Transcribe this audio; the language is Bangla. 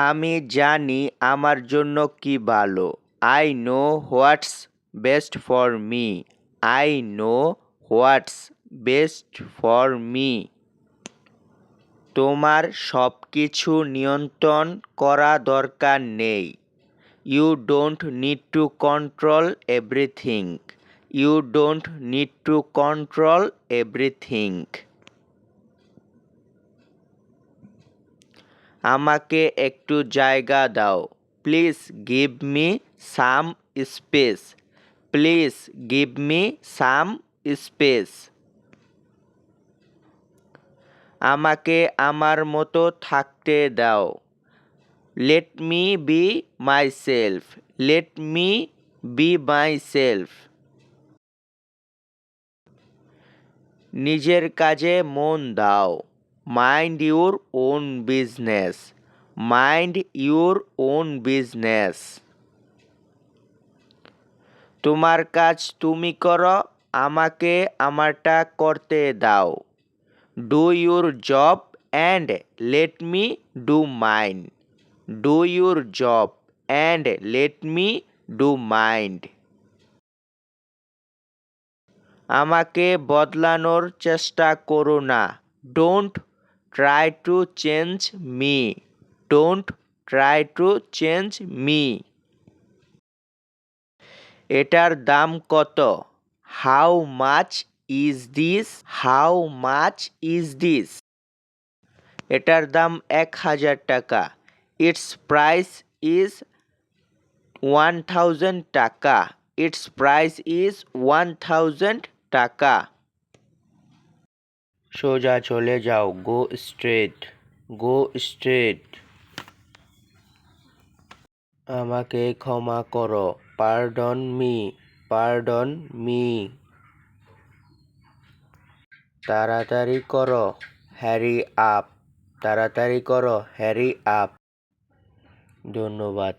আমি জানি আমার জন্য কি ভালো। I know what's best for me. I know what's best for me. তোমার সব কিছু নিয়ন্ত্রণ করা দরকার নেই। You don't need to control everything. You don't need to control everything. আমাকে একটু জায়গা দাও। Please give me some space. Please give me some space. আমাকে আমার মতো থাকতে দাও। Let me be myself. Let me be myself. নিজের কাজে মন দাও। Mind your own business. Mind your own business. তোমার কাজ তুমি করো, আমাকে আমারটা করতে দাও। Do your job and let me do mine. Do your job and let me do mind. আমাকে বদলানোর চেষ্টা করো না। Don't try to change me. Don't try to change me. এটার দাম কত? How much is this? How much is this? এটার দাম 1000 টাকা। ইটস প্রাইস ইজ 1000 টাকা। ইটস প্রাইস ইজ 1000 টাকা। সোজা চলে যাও। Go straight. Go straight. আমাকে ক্ষমা করো। Pardon me. Pardon me. তাড়াতাড়ি করো। Harry up. তাড়াতাড়ি করো। Harry up. ধন্যবাদ।